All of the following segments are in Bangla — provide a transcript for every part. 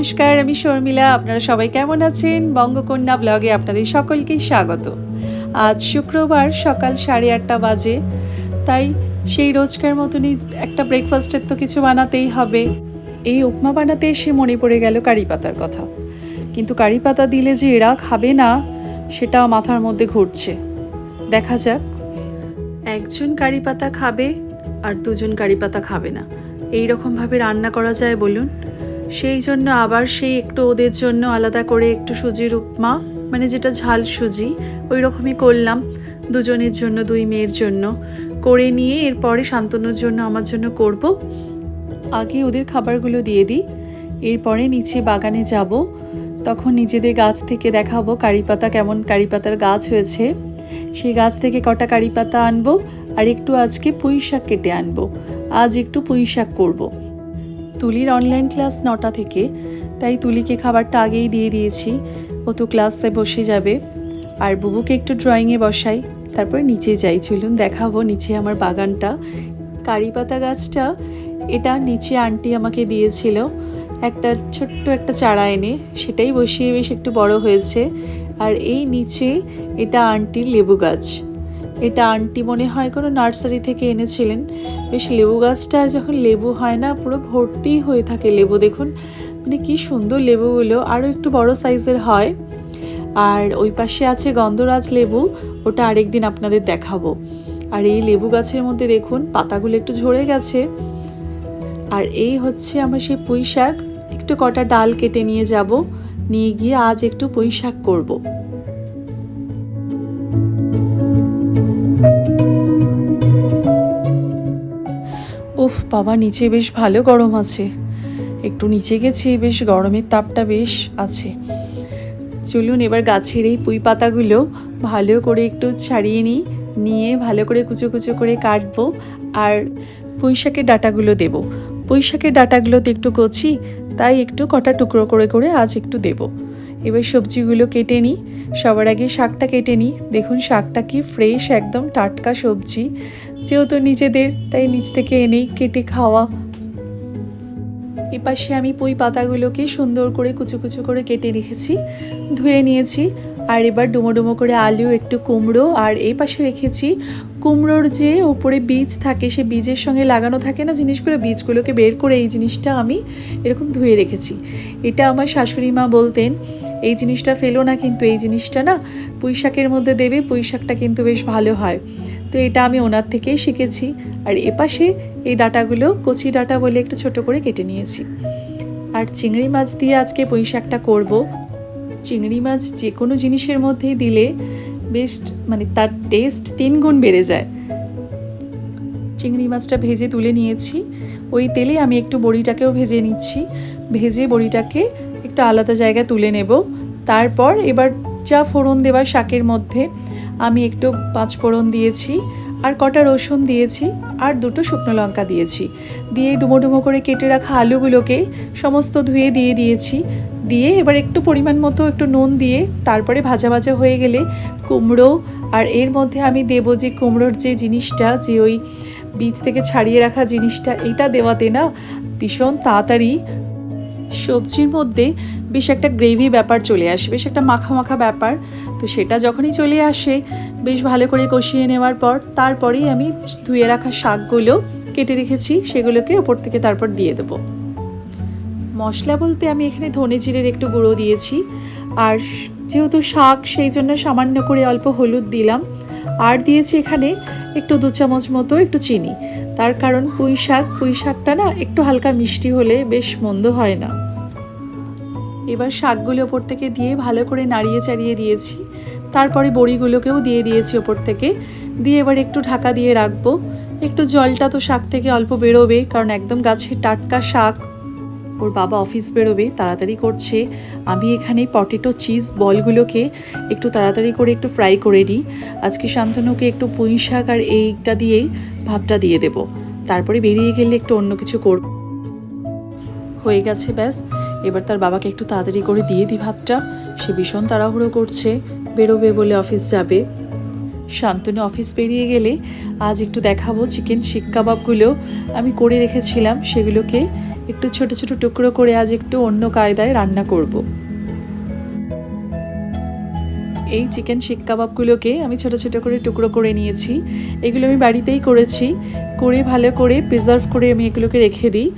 নমস্কার, আমি শর্মিলা। আপনারা সবাই কেমন আছেন? বঙ্গকন্যা ব্লগে আপনাদের সকলকে স্বাগত। আজ শুক্রবার সকাল 8:30 বাজে, তাই সেই রোজকার মতনই একটা ব্রেকফাস্টের তো কিছু বানাতেই হবে। এই উপমা বানাতে এসে মনে পড়ে গেল কারি পাতার কথা, কিন্তু কারি পাতা দিলে যে এরা খাবে না সেটা মাথার মধ্যে ঘুরছে। দেখা যাক, একজন কারি পাতা খাবে আর দুজন কারি পাতা খাবে না, এই রকমভাবে রান্না করা যায় বলুন? সেই জন্য আবার সেই একটু ওদের জন্য আলাদা করে একটু সুজির উপমা, মানে যেটা ঝাল সুজি, ওই রকমই করলাম। দুজনের জন্য, দুই মেয়ের জন্য করে নিয়ে এরপরে শান্তনুর জন্য, আমার জন্য করব। আগে ওদের খাবারগুলো দিয়ে দিই, এরপরে নিচে বাগানে যাব, তখন নিজেদের গাছ থেকে দেখাবো কারি পাতা, কেমন কারি পাতার গাছ হয়েছে। সেই গাছ থেকে কটা কারি পাতা আনবো, আর একটু আজকে পুঁই শাক কেটে আনবো। আজ একটু পুঁই শাক করবো। তুলির অনলাইন ক্লাস 9টা থেকে, তাই তুলিকে খাবারটা আগেই দিয়ে দিয়েছি, ও তো ক্লাসে বসে যাবে। আর বুবুকে একটু ড্রয়িংয়ে বসাই, তারপর নিচে যাই। চলুন দেখাবো নিচে আমার বাগানটা। কারি পাতা গাছটা এটা নিচে আন্টি আমাকে দিয়েছিল, একটা ছোট্ট একটা চারা এনে, সেটাই বসিয়ে বেশ একটু বড় হয়েছে। আর এই নিচে এটা আন্টির লেবু গাছ, এটা আন্টি মনে হয় কোনো নার্সারি থেকে এনেছিলেন। বেশ লেবু গাছটা যখন লেবু হয় না, পুরো ভর্তি হয়ে থাকে লেবু। দেখুন মানে কি সুন্দর লেবুগুলো, আরও একটু বড় সাইজের হয়। আর ওই পাশে আছে গন্ধরাজ লেবু, ওটা আরেকদিন আপনাদের দেখাবো। আর এই লেবু গাছের মধ্যে দেখুন পাতাগুলো একটু ঝরে গেছে। আর এই হচ্ছে আমার সেই পুঁই শাক, একটু কটা ডাল কেটে নিয়ে যাব, নিয়ে গিয়ে আজ একটু পুঁই শাক করবো। উফ বাবা, নিচে বেশ ভালো গরম আছে। একটু নিচে গেছি, বেশ গরমের তাপটা বেশ আছে। চলুন এবার গাছের এই পুঁই পাতাগুলো ভালো করে একটু ছাড়িয়ে নিয়ে ভালো করে কুচো কুচো করে কাটবো। আর পুঁই শাকের ডাঁটাগুলো দেবো। পুঁই শাকের ডাঁটাগুলোতে একটু কচি, তাই একটু কটা টুকরো করে করে আজ একটু দেবো। এবার সবজিগুলো কেটে নিই। সবার আগে শাকটা কেটে নিই। দেখুন শাকটা কি ফ্রেশ, একদম টাটকা সবজি, যেহেতু নিজেদের, তাই নিচ থেকে এনেই কেটে খাওয়া। এপাশে আমি পুঁই পাতাগুলোকে সুন্দর করে কুচো কুচো করে কেটে রেখেছি, ধুয়ে নিয়েছি। আর এবার ডুমো ডুমো করে আলু, একটু কুমড়ো, আর এই পাশে রেখেছি কুমড়োর যে উপরে বীজ থাকে, সে বীজের সঙ্গে লাগানো থাকে না জিনিসগুলো, বীজগুলোকে বের করে এই জিনিসটা আমি এরকম ধুয়ে রেখেছি। এটা আমার শাশুড়ি মা বলতেন, এই জিনিসটা ফেলো না, কিন্তু এই জিনিসটা না পুঁই শাকের মধ্যে দেবে, পুঁই শাকটা কিন্তু বেশ ভালো হয়। তো এটা আমি ওনার থেকেই শিখেছি। আর এপাশে এই ডাঁটাগুলো কচি ডাঁটা বলে একটু ছোট করে কেটে নিয়েছি। আর চিংড়ি মাছ দিয়ে আজকে পুঁই শাকটা করবো। চিংড়ি মাছ যে কোনো জিনিসের মধ্যেই দিলে বেশ, মানে তার টেস্ট 3 গুণ বেড়ে যায়। চিংড়ি মাছটা ভেজে তুলে নিয়েছি। ওই তেলে আমি একটু বড়িটাকেও ভেজে নিচ্ছি। ভেজে বড়িটাকে একটু আলাদা জায়গায় তুলে নেব। তারপর এবার যা ফোড়ন দেওয়ার শাকের মধ্যে আমি একটু 5 ফোড়ন দিয়েছি, আর কটা রসুন দিয়েছি, আর 2টো শুকনো লঙ্কা দিয়েছি। দিয়ে ডুমো ডুমো করে কেটে রাখা আলুগুলোকে সমস্ত ধুয়ে দিয়ে দিয়েছি। দিয়ে এবার একটু পরিমাণ মতো একটু নুন দিয়ে তারপরে ভাজা ভাজা হয়ে গেলে কুমড়ো, আর এর মধ্যে আমি দেবো যে কুমড়োর যে জিনিসটা, যে ওই বীজ থেকে ছাড়িয়ে রাখা জিনিসটা, এটা দেওয়াতে না ভীষণ তাড়াতাড়ি সবজির মধ্যে বেশ একটা গ্রেভি ব্যাপার চলে আসে, বেশ একটা মাখা মাখা ব্যাপার। তো সেটা যখনই চলে আসে, বেশ ভালো করে কষিয়ে নেওয়ার পর তারপরেই আমি ধুয়ে রাখা শাকগুলো কেটে রেখেছি, সেগুলোকে ওপর থেকে তারপর দিয়ে দেবো। মশলা বলতে আমি এখানে ধনে জিরের একটু গুঁড়ো দিয়েছি, আর যেহেতু শাক সেই জন্য সামান্য করে অল্প হলুদ দিলাম, আর দিয়েছি এখানে একটু 2 চামচ মতো একটু চিনি। তার কারণ পুঁই শাকটা না একটু হালকা মিষ্টি হলে বেশ মন্দ হয় না। এবার শাকগুলো ওপর থেকে দিয়ে ভালো করে নাড়িয়ে চাড়িয়ে দিয়েছি। তারপরে বড়িগুলোকেও দিয়ে দিয়েছি ওপর থেকে, দিয়ে এবার একটু ঢাকা দিয়ে রাখবো। একটু জলটা তো শাক থেকে অল্প বেরোবে, কারণ একদম গাছের টাটকা শাক। ওর বাবা অফিস বেরোবে, তাড়াতাড়ি করছে। আমি এখানে পটেটো চিজ বলগুলোকে একটু তাড়াতাড়ি করে একটু ফ্রাই করে নিই। আজকে শান্তনুকে একটু পুঁই শাক আর এইটা দিয়েই ভাতটা দিয়ে দেব। তারপরে বেরিয়ে গেলে একটু অন্য কিছু করব। হয়ে গেছে, ব্যাস। এবার তার বাবাকে একটু তাড়াতাড়ি করে দিয়ে দিই ভাতটা। সে ভীষণ তাড়াহুড়ো করছে, বেরোবে বলে অফিস যাবে। শান্তনু অফিস বেরিয়ে গেলে আজ একটু দেখাবো চিকেন শিক কাবাবগুলো আমি করে রেখেছিলাম, সেগুলোকে একটু ছোট ছোট টুকরো করে আজ একটু অন্য কায়দায় রান্না করব। এই চিকেন শিক কাবাবগুলোকে আমি ছোট ছোট করে টুকরো করে নিয়েছি। এগুলো আমি বাড়িতেই করেছি, করে ভালো করে প্রিজার্ভ করে আমি এগুলোকে রেখে দিই,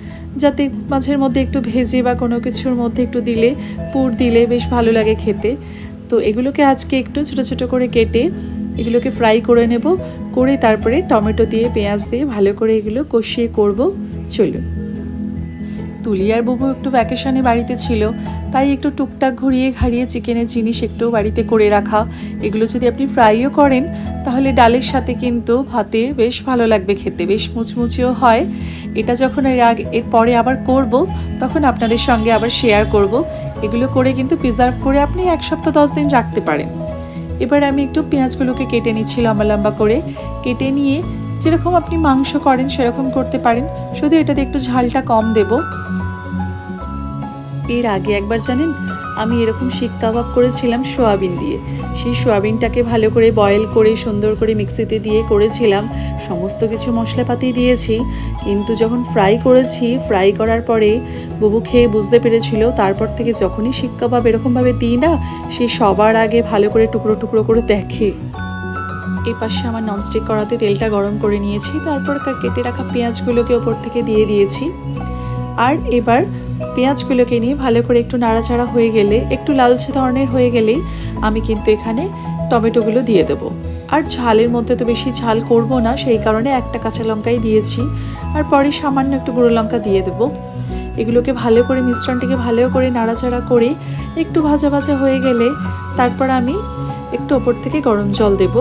যাতে মাঝের মধ্যে একটু ভেজে বা কোনো কিছুর মধ্যে একটু দিলে, পুর দিলে বেশ ভালো লাগে খেতে। তো এগুলোকে আজকে একটু ছোট ছোট করে কেটে এগুলোকে ফ্রাই করে নেব, করে তারপরে টমেটো দিয়ে পেঁয়াজ দিয়ে ভালো করে এগুলো কষিয়ে করব। চলুন। তুলি আর বুবু একটু ভ্যাকেশনে বাড়িতে ছিল, তাই একটু টুকটাক ঘুরিয়ে ঘাড়িয়ে চিকেনের জিনিস একটু বাড়িতে করে রাখা। এগুলো যদি আপনি ফ্রাইও করেন তাহলে ডালের সাথে কিন্তু ভাতে বেশ ভালো লাগবে খেতে, বেশ মুচমুচেও হয়। এটা যখন এর পরে আবার করব তখন আপনাদের সঙ্গে আবার শেয়ার করব। এগুলো করে কিন্তু প্রিজার্ভ করে আপনি 1 সপ্তাহ 10 দিন রাখতে পারেন। এবার আমি একটু পেঁয়াজগুলোকে কেটে নিচ্ছি লম্বা লম্বা করে। কেটে নিয়ে যেরকম আপনি মাংস করেন সেরকম করতে পারেন, শুধু এটাতে একটু ঝালটা কম দেব। এর আগে একবার জানেন আমি এরকম শিক কাবাব করেছিলাম সোয়াবিন দিয়ে। সেই সোয়াবিনটাকে ভালো করে বয়েল করে সুন্দর করে মিক্সিতে দিয়ে করেছিলাম, সমস্ত কিছু মশলাপাতি দিয়েছি। কিন্তু যখন ফ্রাই করেছি, ফ্রাই করার পরে বুবু খেয়ে বুঝতে পেরেছিল, তারপর থেকে যখনই শিক কাবাব এরকমভাবে দিই না, সে সবার আগে ভালো করে টুকরো টুকরো করে দেখে। এই পাশে আমার ননস্টিক কড়াতে তেলটা গরম করে নিয়েছি, তারপর কেটে রাখা পেঁয়াজগুলোকে ওপর থেকে দিয়ে দিয়েছি। আর এবার পেঁয়াজগুলোকে নিয়ে ভালো করে একটু নাড়াচাড়া হয়ে গেলে, একটু লালচে ধরনের হয়ে গেলেই আমি কিন্তু এখানে টমেটোগুলো দিয়ে দেব। আর ঝালের মধ্যে তো বেশি ঝাল করব না, সেই কারণে একটা কাঁচা লঙ্কাই দিয়েছি, আর পরে সামান্য একটু গুঁড়ো লঙ্কা দিয়ে দেব। এগুলোকে ভালো করে মিশ্রণটিকে ভালো করে নাড়াচাড়া করে একটু ভাজা ভাজা হয়ে গেলে তারপর আমি একটু ওপর থেকে গরম জল দেব।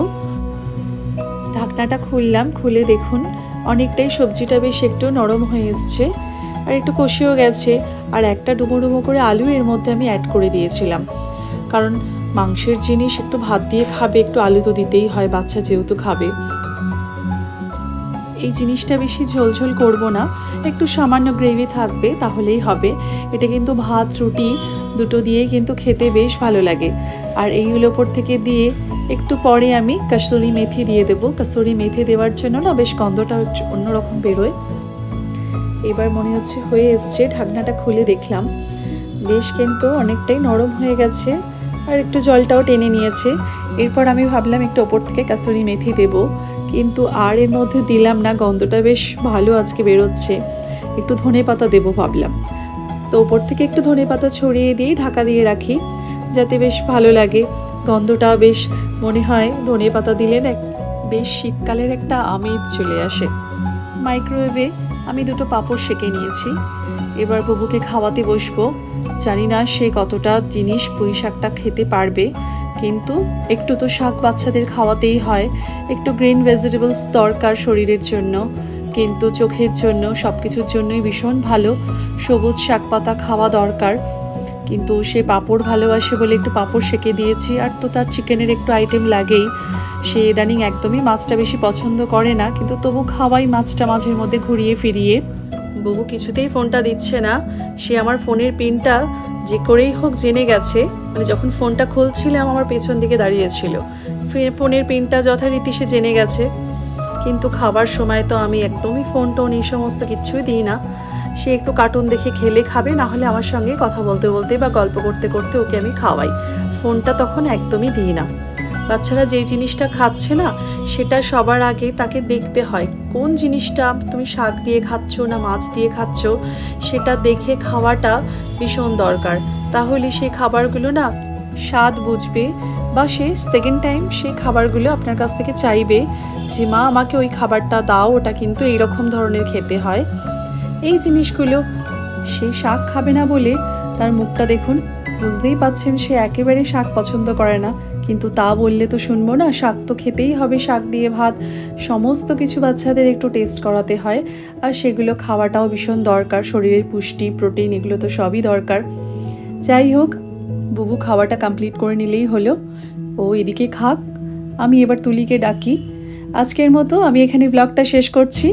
ঢাকনাটা খুললাম, খুলে দেখুন অনেকটাই সবজিটা বেশ একটু নরম হয়ে এসছে আর একটু কষিয়েও গেছে। আর একটা ডুমো ডুমো করে আলু এর মধ্যে আমি অ্যাড করে দিয়েছিলাম, কারণ মাংসের জিনিস একটু ভাত দিয়ে খাবে, একটু আলু তো দিতেই হয়, বাচ্চা যেহেতু খাবে। এই জিনিসটা বেশি ঝোলঝোল করব না, একটু সামান্য গ্রেভি থাকবে তাহলেই হবে। এটা কিন্তু ভাত রুটি দুটো দিয়েই কিন্তু খেতে বেশ ভালো লাগে। আর এইগুলো ওপর থেকে দিয়ে একটু পরে আমি কসুরি মেথি দিয়ে দেবো। কসুরি মেথি দেওয়ার জন্য না বেশ গন্ধটা অন্যরকম বেরোয়। এবার মনে হচ্ছে হয়ে এসছে, ঢাকনাটা খুলে দেখলাম বেশ কিন্তু অনেকটাই নরম হয়ে গেছে আর একটু জলটাও টেনে নিয়েছে। এরপর আমি ভাবলাম একটু ওপর থেকে কাসুরি মেথি দেব, কিন্তু আর এর মধ্যে দিলাম না, গন্ধটা বেশ ভালো আজকে বেরোচ্ছে। একটু ধনে পাতা দেবো ভাবলাম, তো ওপর থেকে একটু ধনে পাতা ছড়িয়ে দিয়ে ঢাকা দিয়ে রাখি, যাতে বেশ ভালো লাগে। গন্ধটা বেশ মনে হয় ধনে পাতা দিলে না বেশ শীতকালের একটা আমেজ চলে আসে। মাইক্রোওয়েভে আমি দুটো পাঁপড় সেঁকে নিয়েছি, এবার বুবুকে খাওয়াতে বসবো। জানি না সে কতটা জিনিস পুঁই শাকটা খেতে পারবে, কিন্তু একটু তো শাক বাচ্চাদের খাওয়াতেই হয়। একটু গ্রিন ভেজিটেবলস দরকার শরীরের জন্য, কিন্তু চোখের জন্য সব কিছুর জন্যই ভীষণ ভালো। সবুজ শাক পাতা খাওয়া দরকার। কিন্তু সে পাঁপড় ভালোবাসে বলে একটু পাঁপড় সেঁকে দিয়েছি। আর তো তার চিকেনের একটু আইটেম লাগেই। সে ইদানিং একদমই মাছটা বেশি পছন্দ করে না, কিন্তু তবু খাওয়াই মাছটা মাঝের মধ্যে ঘুরিয়ে ফিরিয়ে। বুবু কিছুতেই ফোনটা দিচ্ছে না, সে আমার ফোনের পিনটা যে করেই হোক জেনে গেছে। মানে যখন ফোনটা খুলছিলাম আমার পেছন দিকে দাঁড়িয়েছিল, ফোনের পিনটা যথারীতি সে জেনে গেছে। কিন্তু খাবার সময় তো আমি একদমই ফোন টোন এই সমস্ত কিছুই দিই না। সে একটু কার্টুন দেখে খেলে খাবে, না হলে আমার সঙ্গে কথা বলতে বলতে বা গল্প করতে করতে ওকে আমি খাওয়াই। ফোনটা তখন একদমই দিই না। বাচ্চারা যেই জিনিসটা খাচ্ছে না সেটা সবার আগে তাকে দেখতে হয়, কোন জিনিসটা তুমি শাক দিয়ে খাচ্ছ না মাছ দিয়ে খাচ্ছ, সেটা দেখে খাওয়াটা ভীষণ দরকার। তাহলে সেই খাবারগুলো না স্বাদ বুঝবে, বা সে সেকেন্ড টাইম সেই খাবারগুলো আপনার কাছ থেকে চাইবে যে মা আমাকে ওই খাবারটা দাও, ওটা কিন্তু এইরকম ধরনের খেতে হয়। এই জিনিসগুলো সেই শাক খাবে না বলে তার মুখটা দেখুন, বুঝতেই পাচ্ছেন সে একেবারে শাক পছন্দ করে না। কিন্তু তা বললে তো শুনবো না, শাক তো খেতেই হবে, শাক দিয়ে ভাত সমস্ত কিছু বাচ্চাদের একটু টেস্ট করাতে হয়। আর সেগুলো খাওয়াটাও ভীষণ দরকার, শরীরের পুষ্টি প্রোটিন এগুলো তো সবই দরকার। যাই হোক, বুবু খাওয়াটা কমপ্লিট করে নিলেই হলো। ও এদিকে খাক, আমি এবার তুলিকে ডাকি। আজকের মতো আমি এখানে ব্লগটা শেষ করছি।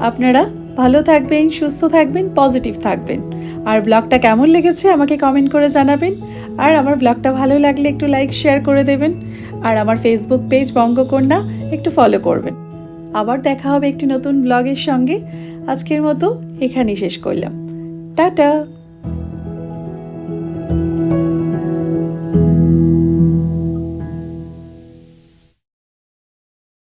আপনারা ভালো থাকবেন, সুস্থ থাকবেন, পজিটিভ থাকবেন। আর ব্লগটা কেমন লেগেছে আমাকে কমেন্ট করে জানাবেন। আর আমার ব্লগটা ভালো লাগলে একটু লাইক শেয়ার করে দেবেন। আর আমার ফেসবুক পেজ বঙ্গকন্যা একটু ফলো করবেন। আবার দেখা হবে একটি নতুন ব্লগের সঙ্গে। আজকের মতো এখানেই শেষ করলাম। টাটা।